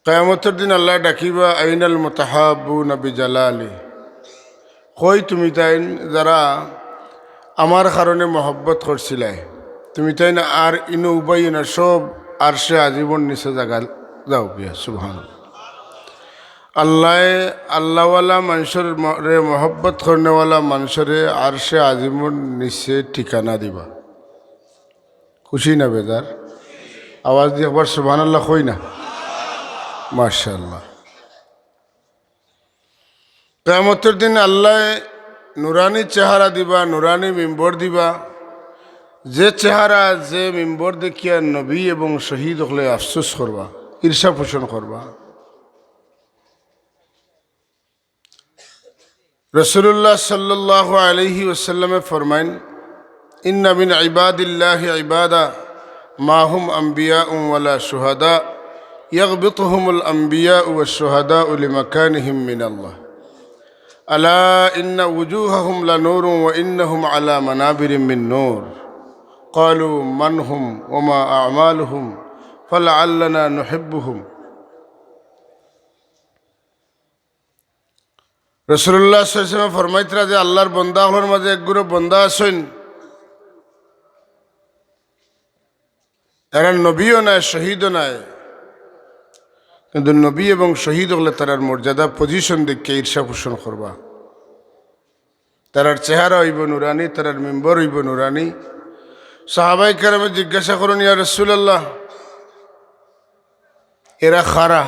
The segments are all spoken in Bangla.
কিয়ামতের দিন আল্লাহ ডাকিবা আইনাল মুতাহাব্বুনা বিজালালি, কই তুমি তাই যারা আমার কারণে মহব্বত করছিলাই, তুমি তাই না আর ইনু উবাই না সব আর সে আজীবন নিচে জায়গা যাও গিয়া। সুবহানাল্লাহ। আল্লাহওয়ালা মানুষের রে মহব্বত করনেওয়ালা মানুষরে আর সে আজীবন নিচে ঠিকানা দিবা। খুশি না বেজার? আওয়াজ দিয়ে একবার সুবহানাল্লাহ কই না? মাশাআল্লাহ। কিয়ামতের দিন আল্লাহ নুরানি চেহারা দিবা, নুরানি মিম্বর দিবা, যে চেহারা যে মিম্বর দেখিয়া নবী এবং শহীদ হলে আফসোস করবা, ঈর্ষা পোষণ করবা। রাসূলুল্লাহ সাল্লাল্লাহু আলাইহি ওয়াসাল্লামে ফরমাইন, ইন্না মিন ইবাদিল্লাহি ইবাদা মা হুম আম্বিয়াউম ওয়ালা শুহাদা ইয়াগবিতুহুমুল আম্বিয়া ওয়াশ শুহাদা লিমাকানিহিম মিনাল্লাহ আলা ইন্না উজুহাহুম লানূরুন ওয়া ইন্নাহুম আলা মানাবিরিম মিন নূর ক্বালু মান হুম ওয়া মা আ'মালুহুম ফালআল্লানা নুহিব্বুহুম। রাসূলুল্লাহ সাল্লাল্লাহু আলাইহি ওয়াসাল্লাম ফরমাইতরা যে আল্লাহর বান্দাগুলোর মাঝে একগুলো বান্দা আছেন, এরা নবীও নাই শহীদও নাই, কিন্তু নবী এবং শহীদ হলে তারার মর্যাদা পজিশন দেখে ঈর্ষা পোষণ করবা। তারার চেহারা হইব নুরানি, তারার মেম্বর হইব নুরানি। সাহাবাই কেরামে জিজ্ঞাসা করেন, ইয়া রাসূলুল্লাহ, এরা খারা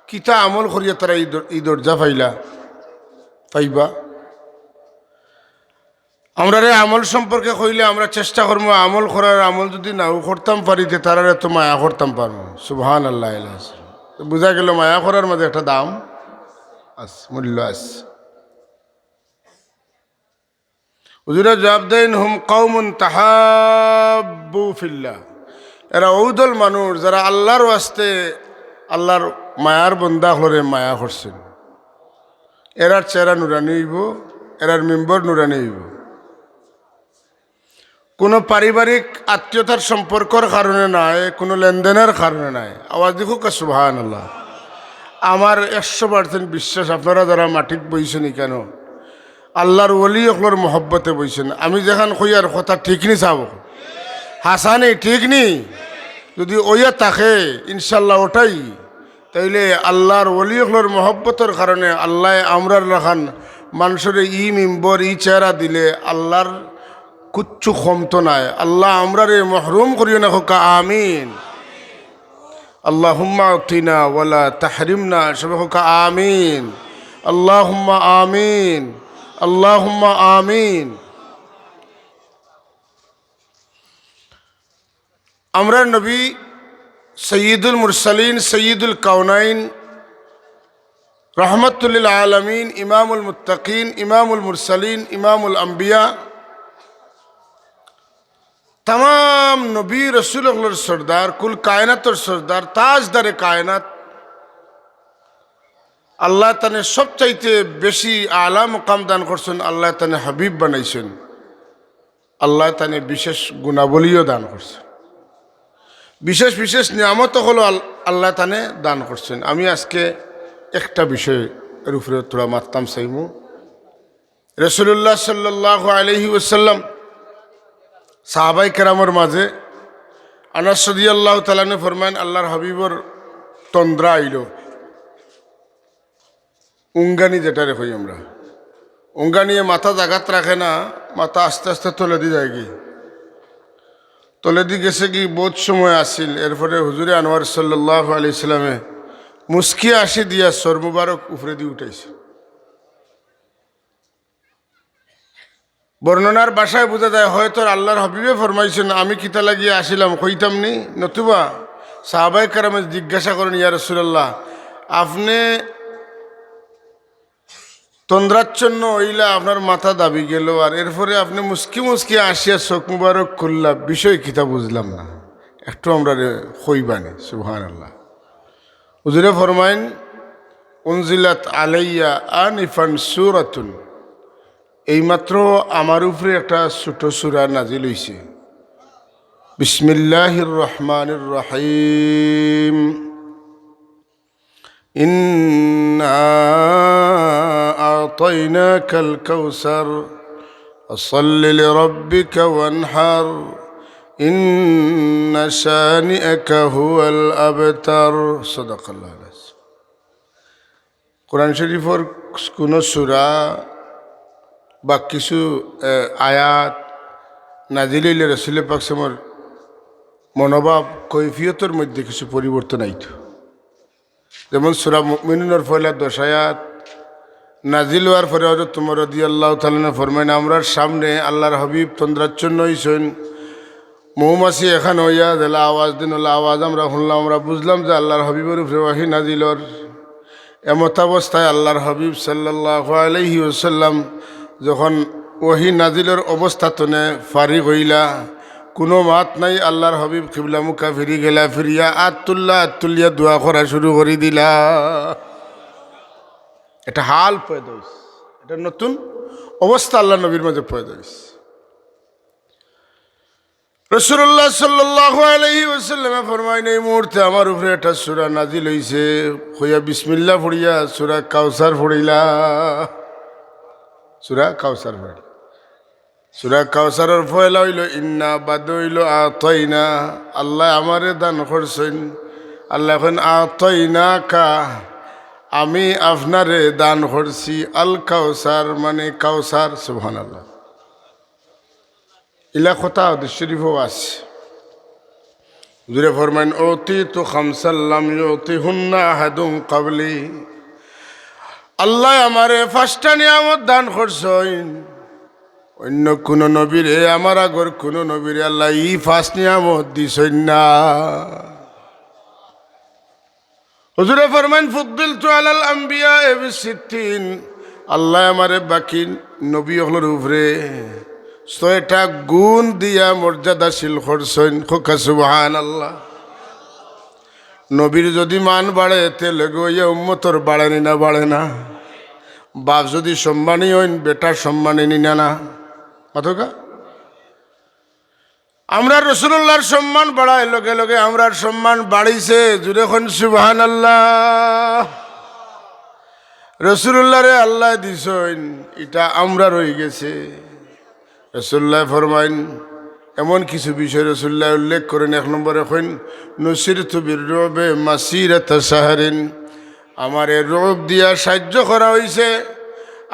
কিতা আমল করিয়া তারা এই দরজা পাইবা? আমরা রে আমল সম্পর্কে কইলে আমরা চেষ্টা করবো আমল করার, আমল যদি নাও করতাম পারিতে তারা তো মায়া করতাম পারবো। সুবহানাল্লাহ। বুঝা গেল মায়া করার মধ্যে একটা দাম আছে, মূল্য আছে। হুজুরা জবাব দেন, হুম কওমুন তাহাব্বু ফিল্লাহ, এরা ওদল মানুষ যারা আল্লাহর ওয়াস্তে আল্লাহর মায়ার বন্দা হলে মায়া করছেন। এরার চেহারা নুরানি হইব, এরার মেম্বর নুরানি হইব। কোনো পারিবারিক আত্মীয়তার সম্পর্কর কারণে নাই, কোনো লেনদেনের কারণে নাই। আওয়াজ দেখুক সুবহানাল্লাহ। আমার 100% বিশ্বাস, আপনারা যারা মাটিক বইছেন কেন আল্লাহর ওলি অকলর মহব্বতে বইছেন। আমি যেখান কইয়ার কথা ঠিক নি চাব, হাসানি ঠিক নি, যদি ওইয়া থাকে ইনশাল্লাহ ওটাই, তাইলে আল্লাহর ওলি অকলর মহব্বতের কারণে আল্লাহ আমরার রাখান মানুষের ই মিম্বর ই চেহারা দিলে আল্লাহর কুচ্ছু ক্ষমতো নাই। আল্লাহ আমরারে মহরুম করিও না, হোক আমিন। আল্লাহুম্মা উতিনা ওয়ালা তাহরিমনা, সবাই হোক আমিন। আল্লাহুম্মা আমিন, আল্লাহুম্মা আমিন। আমরা নবী সৈয়দুল মুরসালিন, সৈয়দুল কাউনাইন, রহমতুল লিল আলামিন, ইমামুল মুত্তাকিন, ইমামুল মুরসালিন, ইমামুল আম্বিয়া, तमाम नबी रसूलुल्लाहर सरदार, कुल कायनातर सरदार, ताजदारे कायनात, আল্লাহ তানে সবচাইতে বেশি আলা মুকাম দান করছেন। আল্লাহ তানে হাবিব বানাইছেন। আল্লাহ তানে বিশেষ গুণাবলীও দান করছেন। বিশেষ বিশেষ নিয়ামত হলো আল্লাহ তানে দান করছেন। আমি আজকে একটা বিষয়ের উপরে তোরা মারতাম চাইমু। রাসূলুল্লাহ সাল্লাল্লাহু আলাইহি ওয়াসাল্লাম সাহাবাই কেরামের মাঝে আনাস রাদিয়াল্লাহু তাআলা আনহু ফরমান, আল্লাহর হাবিবর তন্দ্রা আইল, উঙ্গানি যেটারে কই আমরা, উঙ্গানিয়ে মাথা জাগাত রাখে না, মাথা আস্তে আস্তে তলে দিয়ে যায় কি, তলে দিয়ে গেছে কি বহুত সময় আসিল। এরপরে হুজুরে আনোয়ার সাল্লাল্লাহু আলাইহি সাল্লামে মুস্কি আসি দিয়া সর মুবারক উপরে দিয়ে উঠাইছে। বর্ণনার বাসায় বোঝা যায় হয়তো আল্লাহর হাবিবে ফরমাইছেন, আমি কিতা লাগিয়ে আসিলাম কইতাম নি, নতুবা সাহাবায়ে কেরামে জিজ্ঞাসা করেন, ইয়া রাসূলুল্লাহ, আপনি তন্দ্রাচ্ছন্ন হইলা, আপনার মাথা দাবি গেল, আর এরপরে আপনি মুস্কি মুস্কি আসিয়া চোখ মুবারক খুললা, বিষয় কিতা বুঝলাম না, একটু আমরা কইবানি। সুবহানাল্লাহ। হুজুরে ফরমাইন, উনজিলাত আলাইয়া আনিফান সূরাতুন, এইমাত্র আমার উপরে একটা ছোট সূরা নাজিল হইছে। বিসমিল্লাহির রহমানির রহিম। إنا أعطيناك الكوثر فصل لربك وانحر إن شانئك هو الأبتر صدق الله العظيم কোরআন শরীফের কোনো সূরা বা কিছু আয়াত নাজিল হইলে রাসূল পাক সাল্লাল্লাহু আলাইহি ওয়াসাল্লামের মনোভাব কৈফিয়তের মধ্যে কিছু পরিবর্তন আইতো। যেমন সূরা মুমিনুনের পয়লা 10 আয়াত নাজিল হওয়ার পরে হযরত ওমর রাদিয়াল্লাহু তাআলা আনহু ফরমায়েন, আমরার সামনে আল্লাহর হাবিব তন্দ্রাচ্ছন্ন হইছেন, মৌমাছি এখানে হইয়া দিলা আওয়াজ দিন, আওয়াজ আমরা শুনলাম, আমরা বুঝলাম যে আল্লাহর হাবিবের উপরে ওহী নাজিলর। এমত অবস্থায় আল্লাহর হাবিব সাল্লাল্লাহু আলাইহি ওয়াসাল্লাম যখন ওহী নাজিলের অবস্থাতনে ফারিগ হইলা, কোনো মাত নাই, আল্লাহর হাবিব কিবলা মুখা ফিরি গেলা, ফিরিয়া আতুল্লিয়া দোয়া করা শুরু করে দিলা। এটা হাল পয়দা হইছে, এটা নতুন অবস্থা আল্লাহ নবীর মাঝে পয়দা হইছে। রাসূলুল্লাহ সাল্লাল্লাহু আলাইহি ওয়াসাল্লাম ফরমায়েন, এই মুহূর্তে আমার উপরে একটা সূরা নাজিল হইছে, হইয়া বিসমিল্লাহ পড়িয়া সূরা কাউসার পড়িলা। সূরা কাউসার পড়ি, সূরা কাউসারের পয়লা হইল ইন্না, বাদ হইল আতাইনা। আল্লাহ আমারে দান করছেন, আল্লাহ এখন আতাইনা কা, আমি আপনারে দান করছি আল কাউসার, মানে কাউসার। সুবহানাল্লাহ। ইলা কথা হাদিস শরীফও আছে। হুজুরে ফরমায়েন, ওতি তো খামসাল্লাম ইউতি হুন্না আহাদুন ক্বাবলি। আল্লাহ আমারে 5টা নিয়ামত দান করছেন, অন্য কোন নবীরে, আমার আগর কোন নবীরে আল্লাহ এই 5 নিয়ামত দিছেন না। হুজুরে ফরমায়েন, ফুদ্দিলতু আলাল আম্বিয়া বিসিত্তিন। আল্লাহ আমারে বাকি নবী হলোর উপরে 6টা গুণ দিয়া মর্যাদাশীল করছেন। খোকা সুবহানাল্লাহ। নবীর যদি মান বাড়ে তেলে গইয়া উম্মতর বাড়েনি না, বাড়ে না? বাপ যদি সম্মানী হইন, বেটার সম্মানী নিনা না? অথকা আমরা রাসূলুল্লাহর সম্মান বাড়ায়, লগে লগে আমরার সম্মান বাড়িছে। জুড়ে খন সুবহানাল্লাহ। রাসূলুল্লাহরে আল্লাহ দিছেন, এটা আমরা রয়ে গেছে। রাসূলুল্লাহ ফরমাইন, এমন কিছু বিষয় রাসূলুল্লাহ উল্লেখ করেন। 1 নম্বরে কইন, নুসিরতু বিররুবে মাসিরাতা শাহরিন। আমার এই রূপ দিয়া সাহায্য করা হইছে।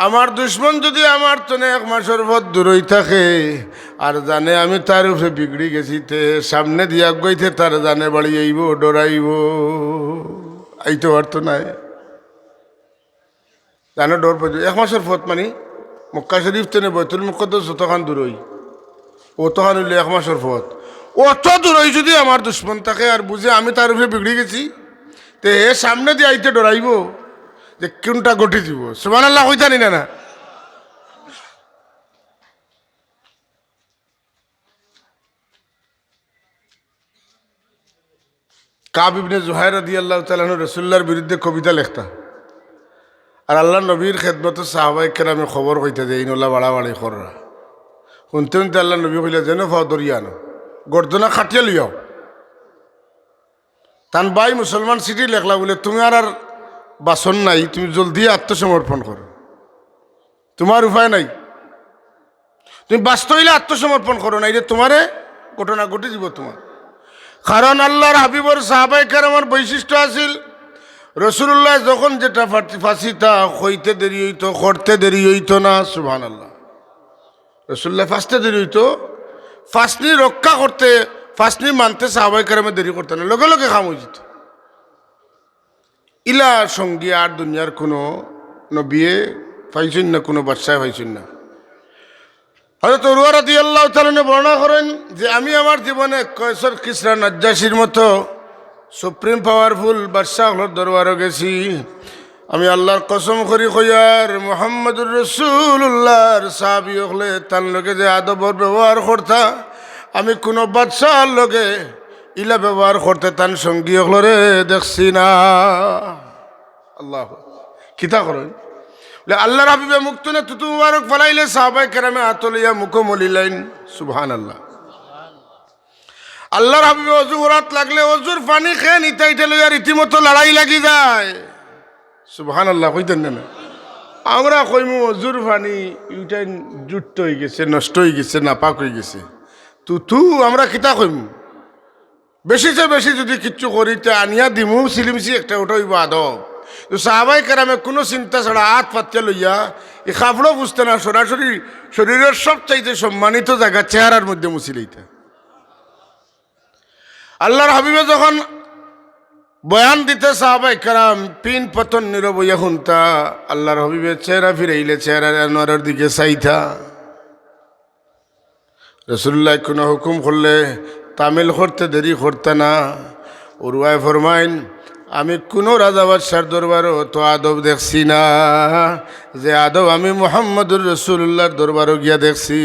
আমার দুশ্মন যদি আমার তনে 1 মাসের পথ দূরই থাকে আর জানে আমি তার উপরে বিগড়ি গেছি, তে সামনে দিয়া গইতে তার জানে বাড়ি আইব, ডরাইব, আইতে পারতো নাই। জানো ডর পাইত। 1 মাসের পথ মানে মক্কা শরীফ তেনে বাইতুল মুকদ্দাস যতখান দূরই, অতখান হইলে 1 মাসের পথ। অত দূরই যদি আমার দুশ্মন থাকে আর বুঝে আমি তার উপরে বিগড়ি গেছি, তে এ সামনে দিয়ে আইতে ডরাইব যে কোনটা ঘটে দিব। সুবহানাল্লাহ কই জানি না। কাব ইবনে জুহাইর রাদিয়াল্লাহু তাআলা আনহু রাসূলুল্লাহর বিরুদ্ধে কবিতা লেখতা, আর আল্লাহ নবীর খেদমতে সাহাবায়ে কেরামে খবর কইতে যে ইনল্লাহ বাড়াবাড়ি কররা। শুনতে শুনতে আল্লাহ নবী কইলা, যেন ফাও দরিয়ানো গর্দনা খাটিয়া লিয়াও। তান ভাই মুসলমান সিটি লেখলা বলে, তুমি আর বাসন নাই, তুমি জলদি আত্মসমর্পণ করো, তোমার উপায় নাই। তুমি বাস্তব হইলে আত্মসমর্পণ করো, না এটা তোমারে ঘটনা ঘটে যাব তোমার। কারণ আল্লাহর হাবিবর সাহাবায়ে কেরামের বৈশিষ্ট্য আছিল, রাসূলুল্লাহ যখন যেটা ফাঁসিতা হইতে দেরি হইতো, করতে দেরি হইতো না। সুবহানাল্লাহ। রাসূলুল্লাহ ফাঁসতে দেরি হইতো, ফাঁসনি রক্ষা করতে, ফাঁসনি মানতে সাহাবায়ে কেরামে দেরি করতে না, লগে লগে কাম হয়ে যেত। ইলা সঙ্গী আর দুনিয়ার কোনো নবিয়ে পাইছেন না, কোনো বাদশাহ পাইছেন না। হযরত উরওয়া রাদিয়াল্লাহু তাআলা বর্ণনা করেন যে আমি আমার জীবনে কয়সর কিসরা নাজ্জাশীর মতো সুপ্রিম পাওয়ারফুল বাদশাহর দরবারে গেছি। আমি আল্লাহর কসম করি কইয়ার মুহাম্মদুর রাসূলুল্লাহর সাহাবী হলে তার লগে যে আদবর ব্যবহার করতা, আমি কোনো বাদশাহর লগে ইলা ব্যবহার করতে তান সঙ্গী হলরে দেখছি না। আল্লাহ কিতা করেন আল্লাহর হাবিবে মুক্তনে তুতু মুবারক ফলাইলে সাহাবায়ে কেরামে আতলিয়া মুখমলিলাইন। সুবহানাল্লাহ। আল্লাহর হাবিবে অজু করাত লাগলে অজুর পানি খেয়ে নিতে লইয়া রীতিমতো লড়াই লাগি যায়। সুবহানাল্লাহ কইতেন না? আমরা কইমু অজুর পানি ইউটাই জুট হয়ে গেছে, নষ্ট হয়ে গেছে, নাপাক হয়ে গেছে। তু আমরা কিতা কইমু? বেশি চেয়ে বেশি যদি কিচ্ছু করিতে আনিয়া দিমু সিলিমসি একটা ওটা হইব আদব। তো সাহাবাই কেরামে কোনো চিন্তা ছাড়া হাত পাতিয়া লইয়া এই কাপড়ও বুঝতে না, সরাসরি শরীরের সবচাইতে সম্মানিত জায়গা চেহারার মধ্যে মুছিলেইতা। আল্লাহর হাবিবে যখন বয়ান দিতে সাহাবাই কেরাম পিন পতন নীরব হইয়া শুনতা, আল্লাহর হাবিবের চেহারা ফিরাইলে চেহারার আনোয়ারের দিকে চাইতা। রসুল্লাহ কোনো হুকুম করলে তামিল করতে দেরি করতে না। উরওয়ায় ফরমাইন, আমি কোনো রাজা বাদশার দরবারও তো আদব দেখছি না যে আদব আমি মুহাম্মদুর রসুল্লাহর দরবারও গিয়া দেখছি।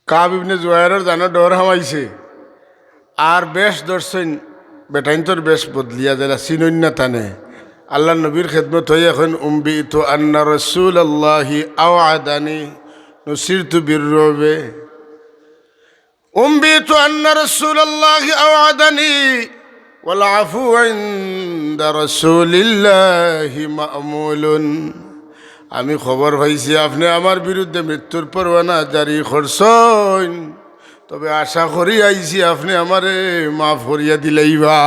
কাব ইবনে জুয়াইরের জানো ডর হামাইছে আর বেশ দর্শন বেটাইন তোর বেশ বদলিয়া যারা চিনন্যা টানে আল্লাহ নবীর খেদমত হয়ে এখন তো আন্না রসুল আল্লাহি আওয়াদানি নুসিরতু বিররবে। তো আন্না রসুল আল্লাহি আওয়াদানি ওয়াল আফু ইনদা রাসূলিল্লাহি মা'মুলুন। আমি খবর পাইছি আপনি আমার বিরুদ্ধে মৃত্যুর পরোয়ানা জারি করছেন, তবে আশা করি আইছি আপনি আমারে মাফ করিয়া দিলেইবা।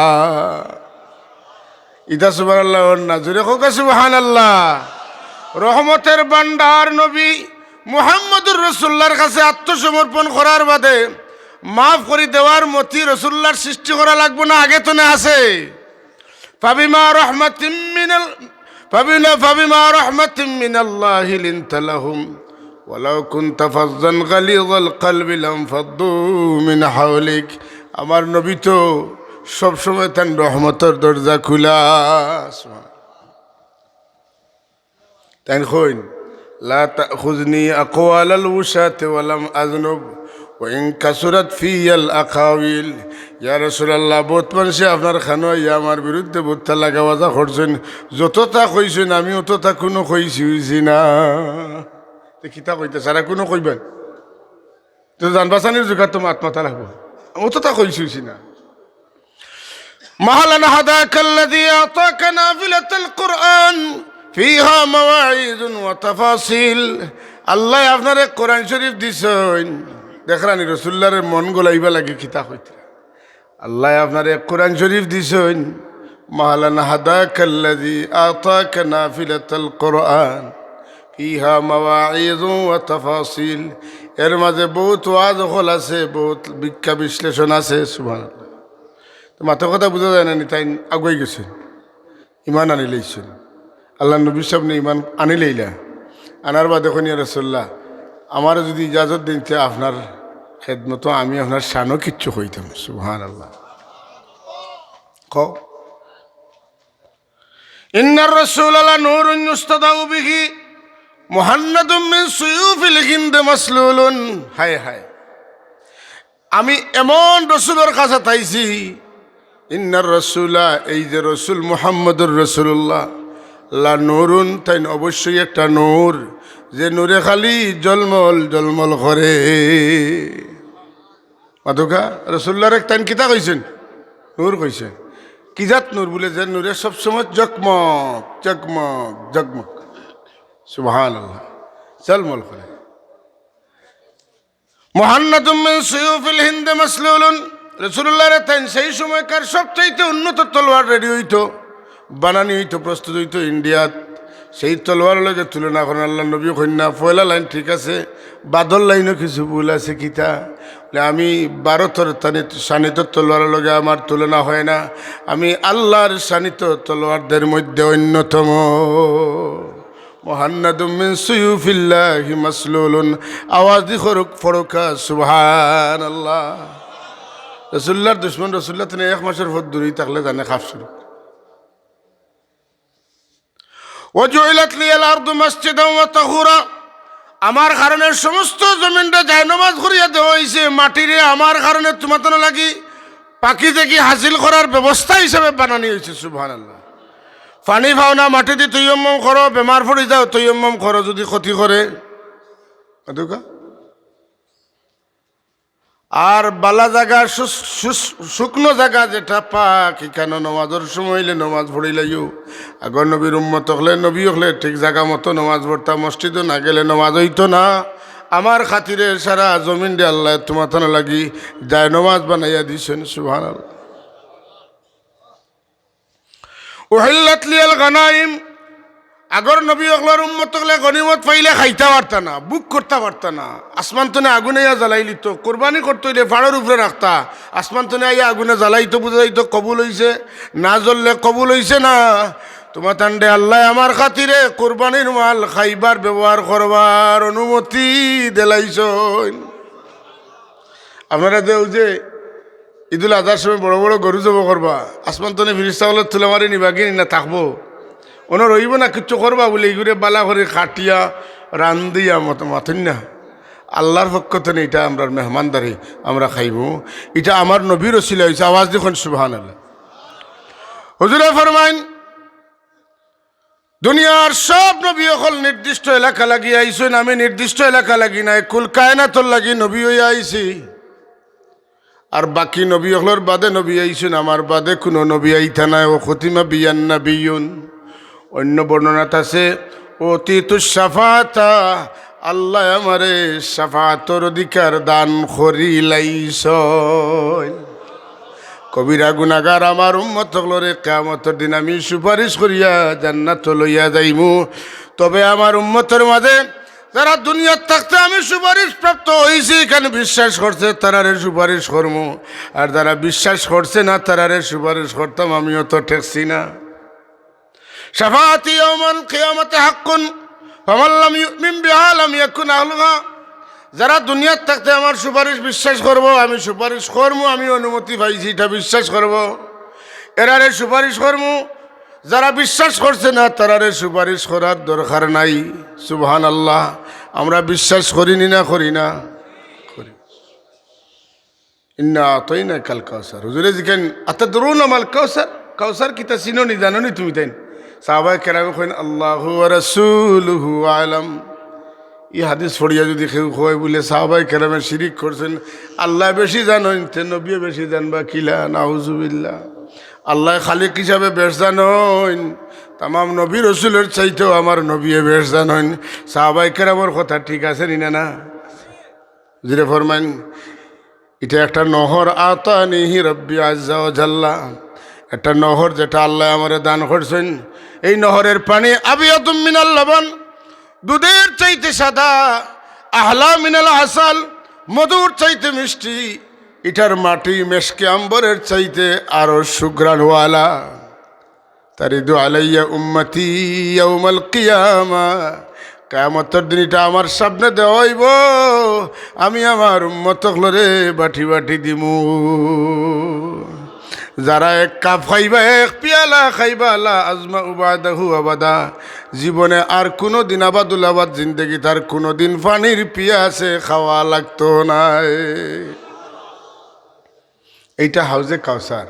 ইদা সুবহানাল্লাহ না জোরে হোক সুবহানাল্লাহ। রহমতের ভান্ডার নবী মুহাম্মদুর রাসূলুল্লাহর কাছে আত্মসমর্পণ করার বাদে মাফ করে দেওয়ার মতি রাসূলুল্লাহর সৃষ্টি করা লাগবে না, আগে তো না আছে। ফাবিমা রাহমাতিন মিনাল্লাহি লিনতা লাহুম ওয়ালাউ কুনতা ফাজ্জান গালিযাল কলবি লামফাদ্দু মিন হাওলিক। আমার নবী তো সবসময় তার রহমতের দরজা খুলা। তাই কইন লা তাখুযনি আকওয়ালাল উশাতি ওয়া লাম আযনুব ওয়া ইন কাসুরাত ফিয়াল আকাওয়িল। ইয়া রাসূলুল্লাহ, বহুত মানুষে আপনার খানো ইয়া আমার বিরুদ্ধে বোধটা লাগাওয়াজা করছেন, যতটা কইছেন আমি অতটা কোনো কইছি না। কিতা কইতে সারা কোনো কইবেন তো জানবাসানির জোগাড় তোমার আত্মাতা লাগবো, অতটা কইছি না। মাহালানা হাদাকাল্লাযী আতাকা নাফিলাতাল কুরআন ফিহা মাওয়াইযুন ওয়া তাফাসিল। আল্লাহ আপনারে কোরআন শরীফ দিছেন, দেখরানি রাসূলুল্লাহর মন গলাইবা লাগে কিতা কইতে। আল্লাহ আপনারে কোরআন শরীফ দিছেন। মাহালানা হাদাকাল্লাযী আতাকা নাফিলাতাল কুরআন ফিহা মাওয়াইযুন ওয়া তাফাসিল। এর মাঝে বহুত ওয়াজ হল আছে, বহুত ব্যাখ্যা বিশ্লেষণ আছে। সুবহানাল্লাহ। তো মাথা কথা বোঝা যায় না, তাই আগুয়াই গেছেন, ইমান আনি লইছেন। আল্লাহ নবী সামনে ইমান আনি লইলা, আনার বাদে এখন ইয়া রাসূলুল্লাহ আমার যদি ইজাজত দিতে আপনার খেদমত আমি আপনার শানও কিচ্ছু হইতাম। সুবহানাল্লাহ। কও ইন্নার রাসূলা নূরুন ইউস্তাদাউ বিহি মুহান্নাদুম মিন সুয়ুফিল হিন্দ মাসলুলুন। হায় হায়, আমি এমন রসুলের কাছে তাইছি, ইন্নার রাসূলা, এই যে রসুল মুহাম্মদুর রাসূলুল্লাহ, লা নূরুন, তাই অবশ্যই একটা নূর, যে নূরে খালি জলমল জলমল করে। মাধুকা রসুল্লাহর এক তাইন কিতা কইছেন? নূর কইছেন। কি জাত নূর? বলে যে নূরে সবসময় জগমগ জগমগ জগমগ, সুবহানাল্লাহ, জলমল করে। মুহান্নাদুম মিন সুয়ুফিল হিন্দ মাসলুলুন। রাসূলুল্লাহর তাইন সেই সময়কার সবচাইতে উন্নত তলোয়ার রেডি হইতো, বানানি হইতো, প্রস্তুত হইতো ইন্ডিয়াত। সেই তলোয়ার লগে তুলনা করেন আল্লাহ নবী কন্যা। পয়লা লাইন ঠিক আছে, বাদল লাইনও কিছু ভুল আছে। কিতা আমি ভারতের শানিত তলোয়ারের লগে আমার তুলনা হয় না, আমি আল্লাহর শানিত তলোয়ারদের মধ্যে অন্যতম। মুহান্নাদুম মিন সুয়ুফিল্লাহি মাসলুলুন। আওয়াজ দি খরক ফরকা সুবহানাল্লাহ। রাসূলুল্লাহর দুশমন রাসূলুল্লাহ তিনি এক মাসের পর দূরেই থাকলে জানে খাফ শুরু। ওয়াজুইলাত লিয়াল আরদু মাসজিদান ওয়া তাহুরা। আমার কারণে সমস্ত জমিনটা জায়নামাজ করিয়া দেওয়া হয়েছে, মাটিরে আমার কারণে তোমার তো লাগি পাখি দেখি হাসিল করার ব্যবস্থা হিসাবে বানানি হয়েছে। সুবহানাল্লাহ। পানি পাও না, মাটি দিয়ে তৈয়ম্মম করো, বেমার পড়ে যাও তৈয়ম্মম করো যদি ক্ষতি করে। আর বালা জায়গা শুকনো জায়গা যেটা পাক এখানে নমাজের সময় হইলে নমাজ পড়ি লাইও আগর নবীর উম্মত হলে নবী হলে ঠিক জায়গা মতো নমাজ পড়তাম মসজিদও না গেলে নমাজ হইতো না আমার খাতিরে সারা জমিন দিয়ে আল্লাহ তোমার থানা লাগি যায় নমাজ বানাইয়া দিছেন সুবহানাল্লাহ উহিল্লাত লিয়াল গানাইম আগর নবী অগলার উম্মত হলে গনিমত পাইলে খাইতে পারতা না বুক করতে পারতা না আসমান তনে আগুনে জ্বালাই লিত কোরবানি করতে হইলে ফাড়ের উপরে রাখতা আসমান তনে আইয়া আগুনে জ্বালাইতো বুঝাইতো কবুল হইছে না জ্বললে কবুল হইছে না তোমার তান্ডে আল্লাহ আমার খাতিরে কোরবানির মাল খাইবার ব্যবহার করবার অনুমতি দিলাইছ আপনারা দেও যে ঈদুল আজহার সময় বড় বড় গরু জব করবা আসমান তনে ফিরিস্তা হলে তুলে মারি নিবাকি না থাকবো ওনার রইব না কিচ্ছু করবা বলে এইগুলো বালা করে খাটিয়া রান্দিয়া মতো মাথুন না আল্লাহর পক্ষ থেকে এটা আমরা মেহমানদারি আমরা খাইব এটা আমার নবীর ওসিলা হয়েছে আওয়াজ দেখুন সুবহানাল্লাহ হুজুরে ফরমাইন দুনিয়ার সব নবী অকল নির্দিষ্ট এলাকা লাগি আইসেন আমি নির্দিষ্ট এলাকা লাগি নাই কুল কায়নাতর লাগি নবী হইয়া আইছি আর বাকি নবী অকলর বাদে নবী আইসেন আমার বাদে কোনো নবী আইতা নাই ও খতিমা বিয়ান নাবিয়ুন অন্য বর্ণনাত আছে অতীত সাফাতা আল্লাহ আমারে সাফাতর অধিকার দান করিলাইছ কবিরা গুনাগার আমার উম্মত হলরে কিয়ামতের দিন আমি সুপারিশ করিয়া জান্নাত লইয়া যাইমু তবে আমার উম্মতের মাঝে যারা দুনিয়ার থাকতে আমি সুপারিশ প্রাপ্ত হয়েছি এখানে বিশ্বাস করছে তারারে সুপারিশ করবো আর যারা বিশ্বাস করছে না তারারে সুপারিশ করতাম আমিও তো ঠেকছি না শাফাআতি ইয়াউমাল কিয়ামাতি হাক্কুন ফামান লাম ইউমিন বিহা লাম ইয়াকুন আহলুহা যারা দুনিয়ার থাকতে আমার সুপারিশ বিশ্বাস করব আমি সুপারিশ করবো আমি অনুমতি পাইছি এটা বিশ্বাস করব এরারে সুপারিশ করবো যারা বিশ্বাস করছে না তারারে সুপারিশ করার দরকার নাই সুবহানাল্লাহ আমরা বিশ্বাস করিনি না করি না করি ইন্না আতাইনাকাল কাউসার হুজুরে জিকেন আতাদরুনা মাল কাউসার কাউসার কিতা চিনোনি জানোনি তুমি তাই সাহাবায়ে কেরামে কইন আল্লাহু ওয়া রাসূলুহু আলাম এই হাদিস পড়িয়া যদি কেউ কয় বলে সাহাবায়ে কেরামে শিরিক করছেন আল্লাহ বেশি জানেন তে নবী বেশি জানবা কিলা নাউজুবিল্লাহ আল্লাহ খালিক হিসাবে বেশ জানেন তামাম নবী রসুলের চাইতেও আমার নবী বেশ জানেন সাহাবায়ে কেরামের কথা ঠিক আছে নি না জিরে ফরমান এটা একটা নহর আতানিহি রব্বি আজ্জা ওয়া জাল্লা একটা নহর যেটা আল্লাহ আমারে দান করছেন এই নহরের পানি আবিয়াতুম মিনাল লবণ দুধের চাইতে সাদা আহলা মিনাল আসাল মধুর চাইতে মিষ্টি এটার মাটি মেশকে আম্বরের চাইতে আরো সুগ্রানওয়ালা তারিদু আলাইয়া উম্মতি ইয়াউমাল কিয়ামা কিয়ামতের দিন এটা আমার সামনে দেওয়া হইব আমি আমার উম্মতগুলোরে বাটি বাটি দিমু যারা এক কাপ খাইবা এক পিয়ালা খাইবা আল্লাহ আজমা উবাদাহু আবাদা জীবনে আর কোনো দিন আবাদুল আবাদ জিন্দগি তার কোনো দিন পানির পিয়াসে খাওয়া লাগতো না এইটা হাউজে কাউসার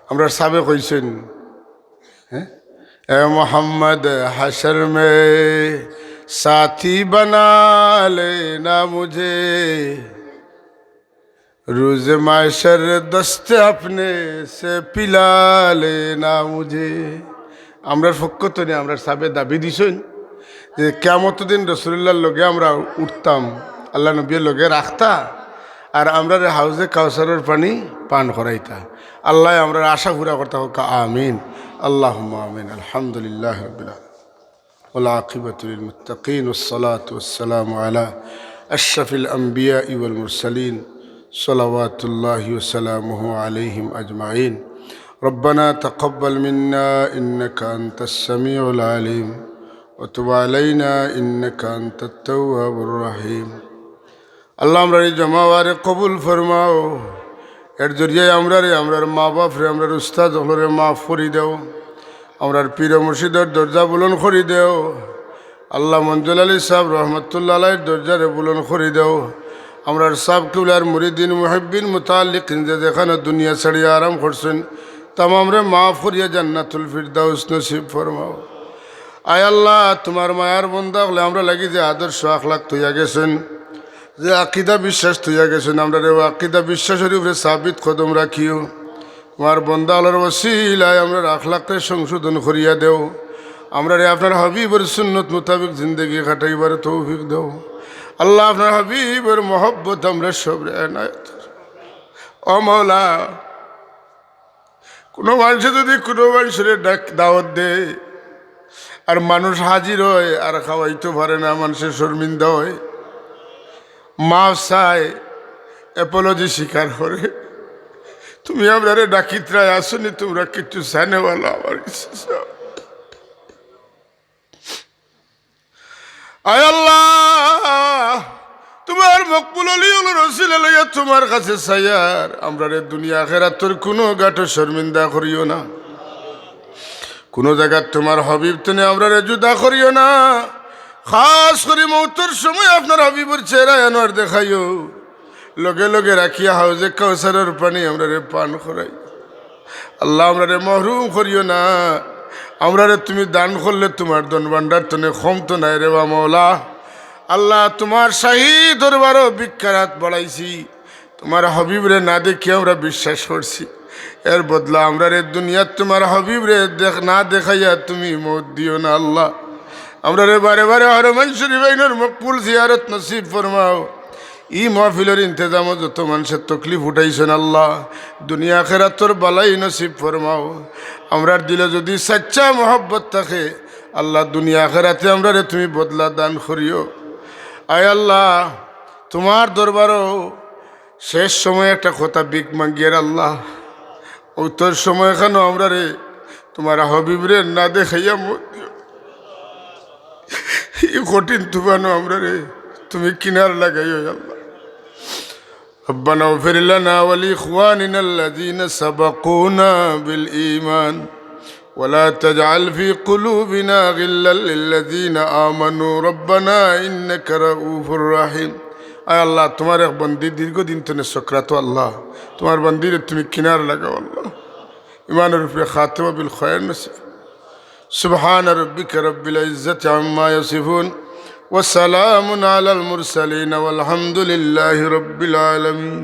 আমরা সাবে কইছেন হ্যাঁ এ মোহাম্মদ হাশর মে সাথী বনা লেনা মুঝে रोज़ माशर दस्ते अपने से पिला लेना मुझे আমরা পক্ষ তো আমরা সাবে দাবি দিছেন যে কিয়ামত দিন রাসূলুল্লাহর লগে আমরা উঠতাম আল্লাহ নবীর লগে রাখতা আর আমরা হাউজে কাউসারের পানি পান করাইতা আল্লাহ আমরা আশা পুরা করতে হোক আমিন আল্লাহুম্মা আমিন আলহামদুলিল্লাহ রাব্বিল আলামিন ওয়াল আকিবাতু লিল মুত্তাকিন ওয়াস সালাতু ওয়াস সালামু আলা আশরাফিল আমবিয়া ওয়াল মুরসালিন সলাওয়াতুল্লাহি ওয়া সালামুহু আলাইহিম আজমাইন রব্বানা তাকাব্বাল মিন্না ইন্নাকা আনতাস সামিউল আলিম ওয়া তুব আলাইনা ইন্নাকা আনতাত তাওয়াবুর রহিম আল্লাহ আমরা এই জমাওয়ারে কবুল ফরমাও এর জরিয়ায় আমরার মা বাপ রে আমরার উস্তাদ হলরে মাফ করি দেও আমরার পীর মুর্শিদের দরজা বুলন করি দেও আল্লাহ মঞ্জুল আলী সাহেব রহমতুল্লাহ আলাইহির দরজারে বুলন করি দেও আমরার সাব কিবলার মুরিদিন মুহিব্বিন মুতাল্লিকিন যে যেখানে দুনিয়া ছাড়িয়ে আরাম করছেন তামাম রে মাফ করিয়া জান্নাতুল ফিরদাউস নসিব ফরমাও আয় আল্লাহ তোমার মায়ার বন্দা হলে আমরা লাগি যে আদর্শ আখলাক তৈয়া গেছেন যে আকিদা বিশ্বাস তুইয়া গেছেন আমরা রে আকিদা বিশ্বাসের উপরে সাবিত কদম রাখিও। তোমার বন্দা আল্লাহর ওসিলায় আমরা আখলাককে সংশোধন করিয়া দেও। আমরা রে আপনার হাবিবের সুন্নত মোতাবেক জিন্দগি কাটাইবার তৌফিক দেও। আল্লাহ আপনার হাবিবের মহব্বত আমরা সব রে এনায়েত। ও মওলা, কোনো মানুষে যদি কোনো মানুষের দাওয়াত দেয় আর মানুষ হাজির হয় আর খাওয়াইতে পারে না, মানুষের শর্মিন্দা হয়, মাফ চায়, অ্যাপোলজি স্বীকার করে, তুমি আমরা ডাকিতরায় আসনি, তোমরা কিছু জানে বলো আমার কিছু। আয় আল্লাহ, তোমার মকবুল অলিউল রসুল লইয়া তোমার কাছে চাইয়ার আমরা রে দুনিয়া আখিরাতের কোনো গাটো শর্মিন্দা করিও না। কোনো জায়গা তোমার হাবিব তুমি আমরা রে জুদা করিও না। খাস করে মৌতের সময় আপনার হাবিবের চেহারা আনোয়ার দেখাইও। লগে লগে রাখিয়া হাউজে কাউসারের পানি আমরা রে পান করাই। আল্লাহ আমরা রে মহরুম করিও না। আমরা রে তুমি দান করলে তোমার দন ভান্ডার তনে কম তো নাই রে বা মৌলা। আল্লাহ তোমার শাহী দরবারও বিখ্যাত বাড়াইছি, তোমার হাবিব রে না দেখে আমরা বিশ্বাস করছি। এর বদলা আমরা রে দুনিয়ার তোমার হাবিব রে না দেখাইয়া তুমি মত দিও না। আল্লাহ আমরা রে বারে বারে হরমান শরীফ আইনের মকবুল জিয়ারত নসিব ফরমাও। ই মাহফিলের ইন্তজামও যত মানুষের তকলিফ উঠাইছেন আল্লাহ দুনিয়া আখিরাতের বালাই নসিব ফরমাও। আমরার দিলে যদি সচ্চা মোহব্বত থাকে আল্লাহ দুনিয়া আখিরাতে আমরা রে তুমি বদলা দান করিও। আয় আল্লাহ, তোমার দরবারও শেষ সময় একটা কথা বিক মাঙ্গিয়ার আল্লাহ, ওই তোর সময় এখানে আমরা রে তোমার হাবিব রে না দেখাইয়া মত দিও। এই কঠিন তুফানো আমরা রে তুমি কিনার লাগাইও আল্লাহ। ربنا اغفر لنا ولإخواننا الذين سبقونا بالإيمان ولا تجعل في قلوبنا غلا للذين آمنوا ربنا إنك رؤوف رحيم। আয় আল্লাহ, তোমার এক বন্দি দীর্ঘদিন তনে সক্রাত আল্লাহ, তোমার বন্দিরে তুমি কিনার লাগাও আল্লাহ। ইমানের উপরে খাতেমা বিল খয়র নসিব। সুবহান রাব্বিকা রব্বিল ইজ্জাতি আম্মা ইয়াসিফুন ওয়া সালামুন আলাল মুরসালিন ওয়াল হামদুলিল্লাহি রাব্বিল আলামিন।